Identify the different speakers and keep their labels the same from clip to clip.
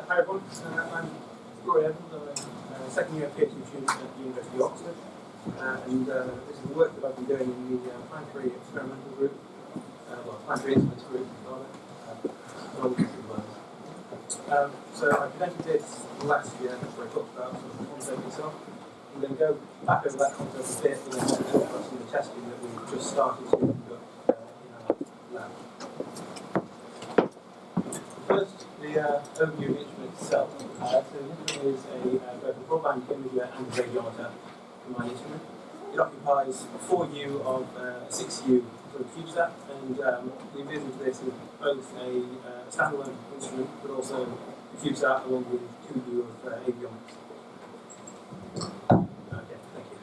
Speaker 1: Hi everyone, I'm Rory Evans. I'm a second year PhD student at the University of Oxford, and this is the work that I've been doing in the planetary experimental group, planetary instruments group, rather. So I presented this last year, where I talked about sort of the concept itself. I'm going to go back over that concept a bit and then talk about some of the testing that we've just started to conduct in our lab. First, the overview of the instrument itself. So the instrument is both a broadband imager and a radiometer combined instrument. It occupies 4U of a 6U sort of CubeSat, and we envisage this as both a standalone instrument, but also a CubeSat along with 2U of avionics. Okay, thank you.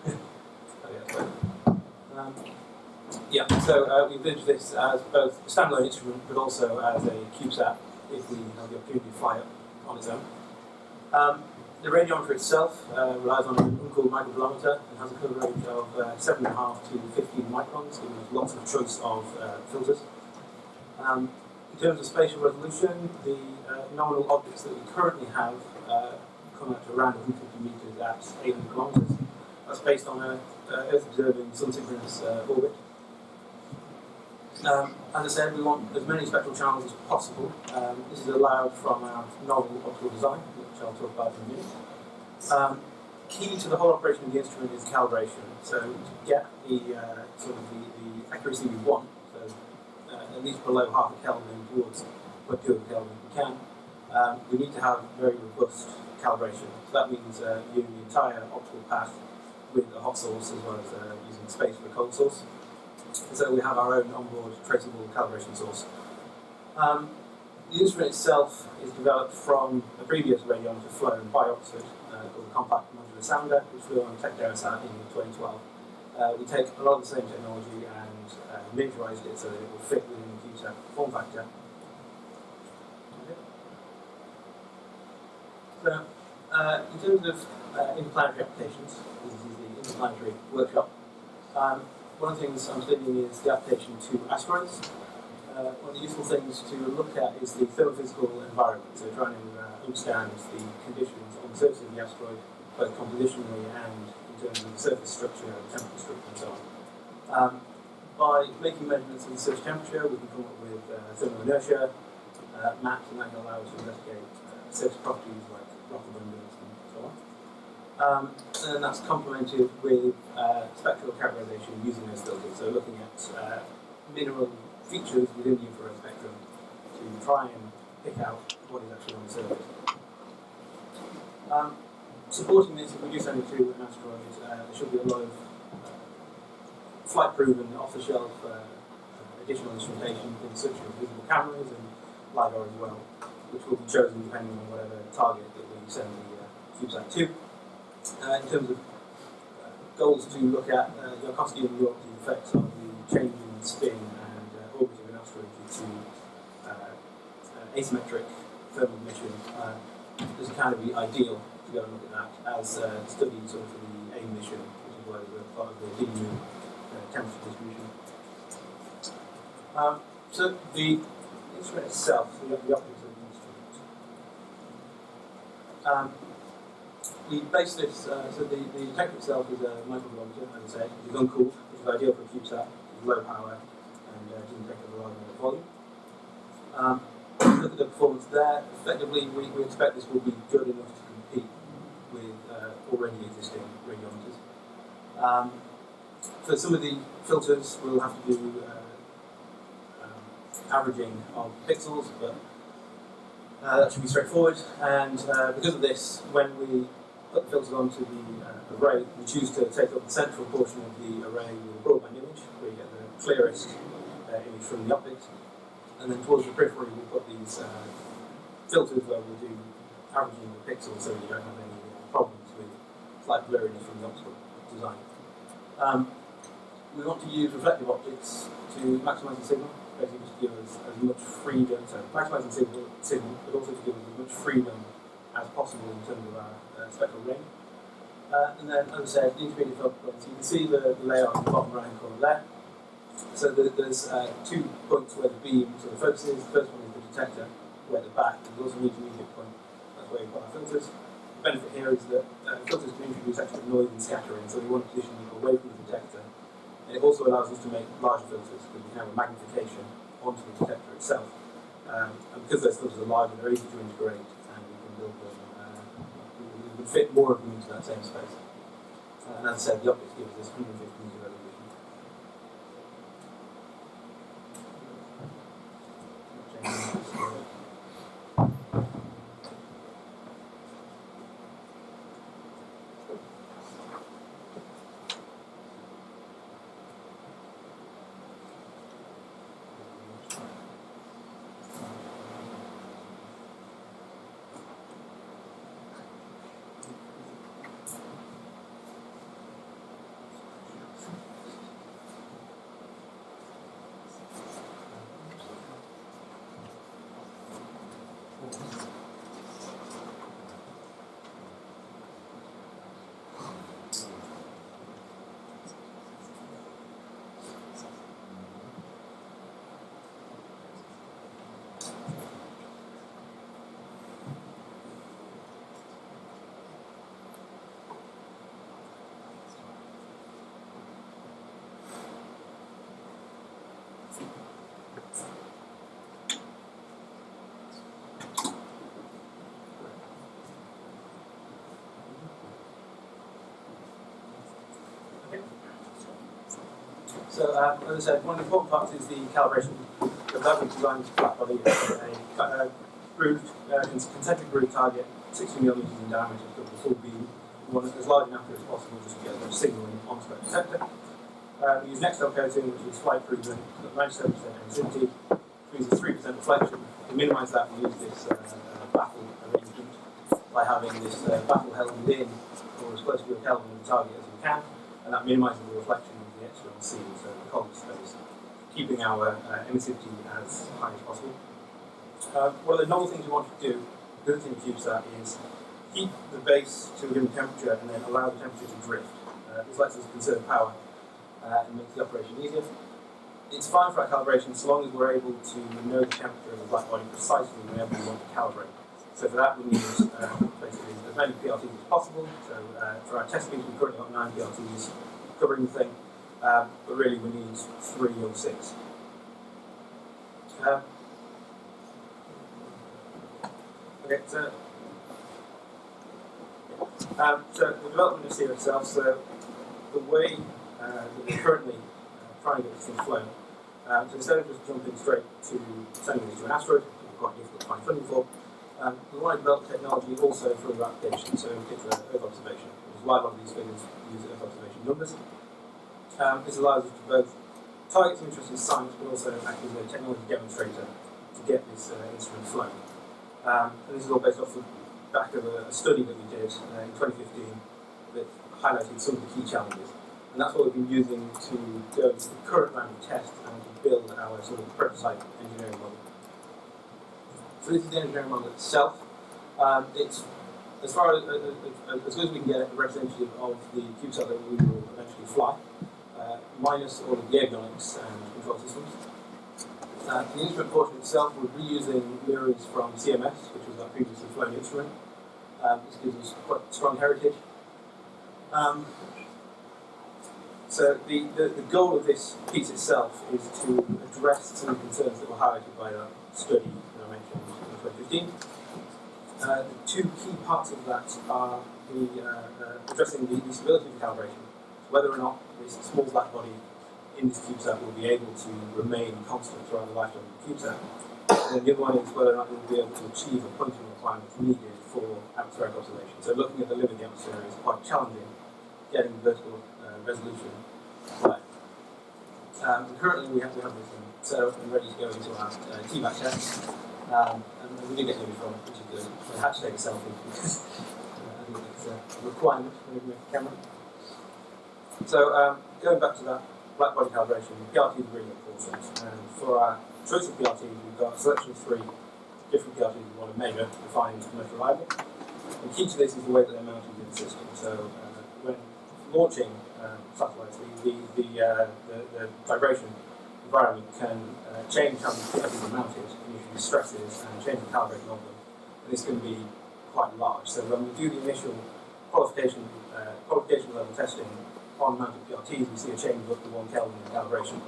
Speaker 1: So we envisage this as both a standalone instrument, but also as a CubeSat, if we have the opportunity to fly it on its own. The radiometer itself relies on an uncooled microbolometer and has a color range of 7.5 to 15 microns, giving us lots of choice of filters. In terms of spatial resolution, the nominal objects that we currently have come out to around 150 meters at 800 kilometers. That's based on an Earth-observing sun-synchronous orbit. As I said, we want as many spectral channels as possible. This is allowed from our novel optical design, which I'll talk about in a minute. Key to the whole operation of the instrument is calibration. So to get the the accuracy we want, so at least below half a Kelvin towards 0.2 Kelvin if we can, we need to have very robust calibration. So that means viewing the entire optical path with a hot source as well as using space for a cold source. So we have our own onboard traceable calibration source. The instrument itself is developed from a previous radiometer flown by Oxford called the Compact Modular Sounder, which flew on CubeSat in 2012. We take a lot of the same technology and miniaturized it so that it will fit within the CubeSat form factor. So, in terms of interplanetary applications, this is the interplanetary workshop. One of the things I'm studying is the application to asteroids. One of the useful things to look at is the thermophysical environment, so trying to understand the conditions on the surface of the asteroid, both compositionally and in terms of the surface structure, temperature structure, and so on. By making measurements of the surface temperature, we can come up with thermal inertia maps, and that can allow us to investigate surface properties like rock abundance and so on. And that's complemented with spectral characterisation using those filters, so looking at mineral features within the infrared spectrum to try and pick out what is actually on the surface. Supporting this, if we do send it to an asteroid, there should be a lot of flight-proven, off-the-shelf additional instrumentation, things such as visible cameras and LiDAR as well, which will be chosen depending on whatever target that we send the CubeSat to. In terms of goals to look at, the Calcutt and the effects of the change in spin and orbit of an asteroid due to asymmetric thermal emission, this kind of be ideal to go and look at that as studied sort of for the AIM mission, which is why we're part of the DMU temperature distribution. So the instrument itself, the optics of the instrument. We base this, so the detector itself is a microbolometer, as I said, it is uncooled, which is ideal for a CubeSat, it's low power and doesn't take up a large amount of volume. Look at the performance there. Effectively, we expect this will be good enough to compete with already existing radiometers. For some of the filters, we'll have to do averaging of pixels, but that should be straightforward. And because of this, when we put the filters onto the array, we choose to take up the central portion of the array with a broadband image, where you get the clearest image from the optics. And then towards the periphery, we put these filters where we'll do averaging of pixels so you don't have any problems with slight blurriness from the optical design. We want to use reflective optics to maximise the signal, basically just to give us as much freedom, so maximising signal, but also to give us as much freedom as possible in terms of our spectral range. And then, as I said, the intermediate filter points, you can see the layout in the bottom right-hand corner there. So there's 2 points where the beam sort of focuses. The first one is the detector, where at the back, there's also an intermediate point That's where we put our filters. The benefit here is that filters can introduce extra noise and scattering, so we want to position them away from the detector. And it also allows us to make larger filters because we can have a magnification onto the detector itself. And because those filters are larger, they're easy to integrate, and we can build them. We can fit more of them into that same space. And as I said, the optics gives us 150 meter resolution. So, as I said, one of the important parts is the calibration. So that we've designed this flat body a grooved, concentric groove target, 60 millimeters in diameter to cover the full beam. We want it as large enough as possible just to get a signal onto that detector. We use next coating, which is flight proven, 97% emissivity, which means a 3% reflection. To minimise that, we use this baffle arrangement by having this baffle held within or as close to a Kelvin of the target as we can, and that minimises the reflection of the external scene, so the column space, keeping our emissivity as high as possible. One of the novel things we want to do, because it's in CubeSat, is keep the base to a given temperature and then allow the temperature to drift. This lets us conserve power and makes the operation easier. It's fine for our calibration so long as we're able to know the temperature of the black body precisely whenever we want to calibrate. So for that we need basically as many PRTs as possible. So for our test beams we've currently got 9 PRTs covering the thing, but really we need 3 or 6. Okay, so the development of CIIR itself, so the way that we're currently trying to get this thing flown, so instead of just jumping straight to sending this to an asteroid, which is quite difficult to find funding for, we want to develop technology also for other applications, so in particular Earth observation, which is why a lot of these figures use Earth observation numbers. This allows us to both target some interest in science, but also act as a technology demonstrator to get this instrument flown. And this is all based off the back of a study that we did in 2015 that highlighted some of the key challenges. And that's what we've been using to go into the current round of tests and to build our sort of prototype engineering model. So this is the engineering model itself. It's, as far as good as we can get it, a representative of the CubeSat that we will eventually fly, minus all of the avionics and control systems. The instrument portion itself, we're reusing mirrors from CMS, which was our previously flown instrument. This gives us quite strong heritage. So the goal of this piece itself is to address some of the concerns that were highlighted by that study that I mentioned in 2015. The 2 key parts of that are addressing the stability of the calibration, whether or not this small black body in this CubeSat will be able to remain constant throughout the lifetime of the CubeSat. And then the other one is whether or not it will be able to achieve a pointing requirement needed for atmospheric observation. So looking at the limit of the atmosphere is quite challenging, getting vertical resolution right. Currently we have this set up and ready to go into our TVAC test. And we did get an image from it, which is good. I had to take a selfie because I think it's a requirement when you make a camera. So going back to that black body calibration, PRT is really important. And for our choice of PRTs, we've got a selection of 3 different PRTs we want to measure to find most reliable. And key to this is the way that they're mounted in the system. So when launching satellites, the vibration environment can change how the PRTs are mounted, and introduce stresses and change the calibration of them. And this can be quite large. So when we do the initial qualification level testing on mounted PRTs, we see a change of up to 1 Kelvin in calibration.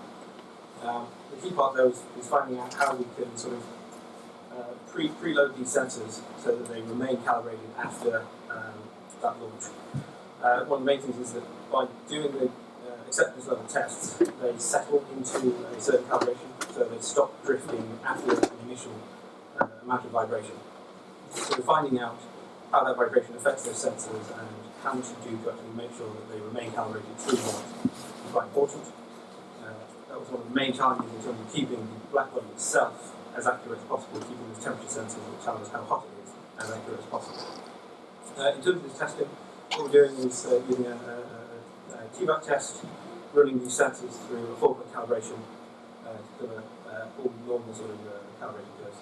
Speaker 1: The key part though is finding out how we can sort of preload these sensors so that they remain calibrated after that launch. One of the main things is that by doing the acceptance level tests, they settle into a certain calibration, so they stop drifting after an initial amount of vibration. So we're finding out how that vibration affects those sensors and how much to do to actually make sure that they remain calibrated through launch is quite important. That was one of the main challenges in terms of keeping the black body itself as accurate as possible, keeping the temperature sensors that tell us how hot it is as accurate as possible. In terms of this testing, what we're doing is using a CubeSat test, running these sensors through a 4-point calibration to cover all normal sort of calibration curves.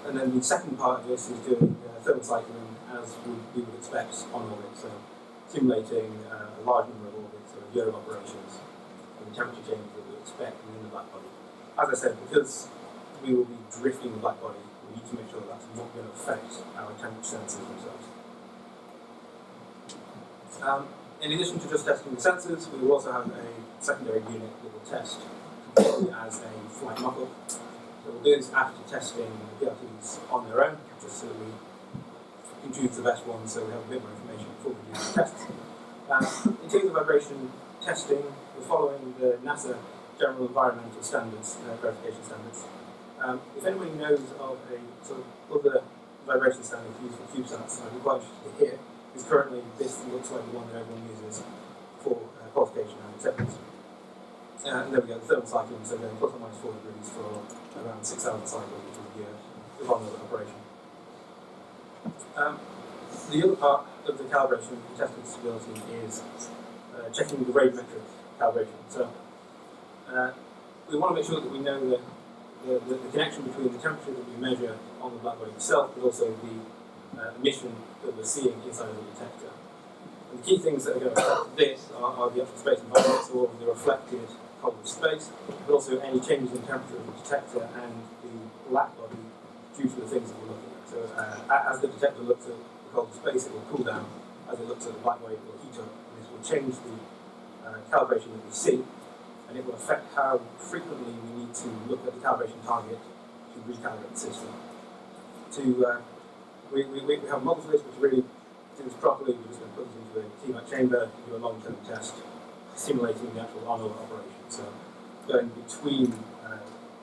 Speaker 1: And then the second part of this is doing thermal cycling as we would expect on orbit, so simulating a large number of orbits or a year of operations and the temperature changes that we expect within the black body. As I said, because we will be drifting the black body, we need to make sure that that's not going to affect our temperature sensors themselves. In addition to just testing the sensors, we will also have a secondary unit that will test completely as a flight mock-up. So we'll do this after testing the PRTs on their own, just so we can choose the best ones so we have a bit more information before we do the tests. In terms of vibration testing, we're following the NASA General Environmental Standards, verification standards. If anybody knows of a sort of other vibration standard used for CubeSats, I'd be quite interested to hear, because currently this looks like the one that everyone uses for qualification and acceptance. And then we go the thermal cycling, so going plus or minus 4 degrees for around 6 hours cycle, which is the on-orbit operation. The other part of the calibration and testing stability is checking the radiometric calibration. So we want to make sure that we know the connection between the temperature that we measure on the black body itself, but also the emission that we're seeing inside of the detector. And the key things that are going to affect this are the actual space environment, so all of the reflected column of space, but also any changes in temperature of the detector and the black body due to the things that we're looking at. So as the detector looks at the column of space, it will cool down. As it looks at the black body, it will heat up. And this will change the calibration that we see, and it will affect how frequently we need to look at the calibration target to recalibrate the system. We have models for this, but to really do this properly, we're just going to put this into a TMAC chamber, do a long-term test, simulating the actual on-orbit operation. So going between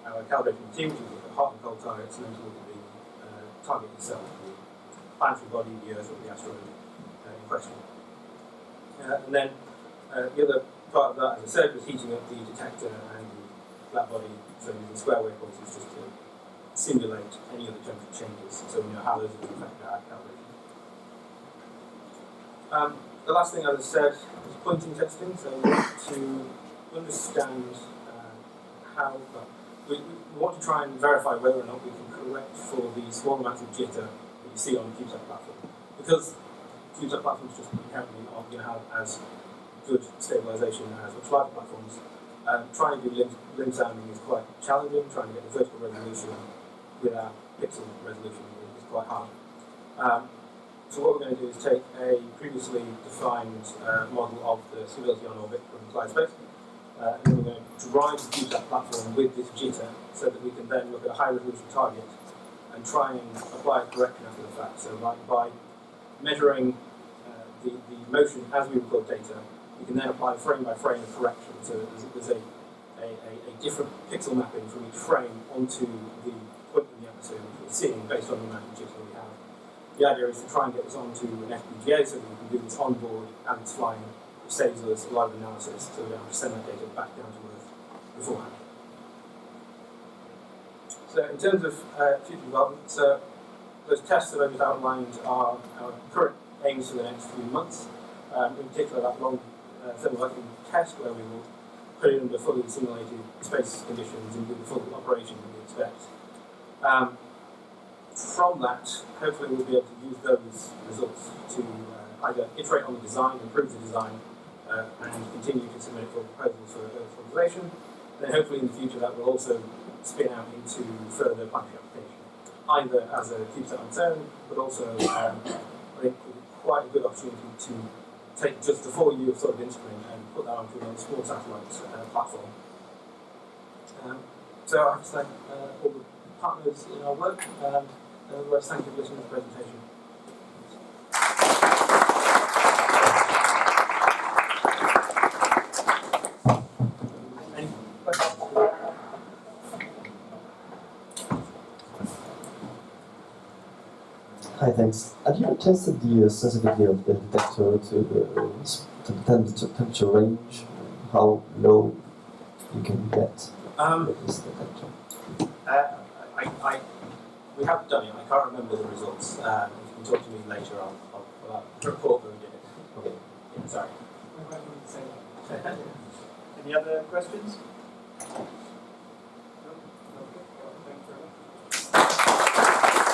Speaker 1: our calibration routine, which is look at hot and cold targets, and then to look at the target itself, the planetary body, the Earth, or the asteroid in question. And then the other part of that, as I said, was heating up the detector and the black body, so using square wave pulses just to simulate any other temperature changes, so we know how those are going to affect our calibration. The last thing, as I said, is pointing testing. So we want to understand we want to try and verify whether or not we can correct for the small amount of jitter that you see on the CubeSat platform. Because CubeSat platforms just inherently aren't going to have as good stabilization as much larger platforms. Trying to do limb sounding is quite challenging. Trying to get the vertical resolution without pixel resolution is quite hard. So what we're going to do is take a previously defined model of the stability on orbit from cloud space, and then we're going to drive the CubeSat platform with this jitter so that we can then look at a high resolution target and try and apply a correction after the fact. So by measuring the motion as we record data, we can then apply frame by frame a correction. So there's a different pixel mapping from each frame onto the point in the atmosphere which we're seeing based on the amount of jitter we have. The idea is to try and get this onto an FPGA so that we can do this on board and it's flying, which saves us a lot of analysis, so we don't have to send that data back down to Earth beforehand. So in terms of future development, so those tests that I just outlined are our current aims for the next few months. In particular, that long thermal vacuum test where we will put it under fully simulated space conditions and do the full operation that we expect. From that, hopefully we'll be able to use those results to either iterate on the design, improve the design, and continue to submit it for proposals for Earth observation. Then hopefully in the future that will also spin out into further planetary application. either as a CubeSat on its own, but also I think quite a good opportunity to take just the 4U sort of instrument and put that onto a small satellite platform. So I have to thank all the partners in our work, and otherwise thank you for listening to the presentation. Any questions?
Speaker 2: Hi, thanks. Have you tested the sensitivity of the detector to the temperature range? How low you can get with this detector?
Speaker 1: We have done it. I can't remember the results. If you can talk to me later, I'll report when we did it.
Speaker 2: Okay.
Speaker 1: Yeah, sorry.
Speaker 3: Any other questions?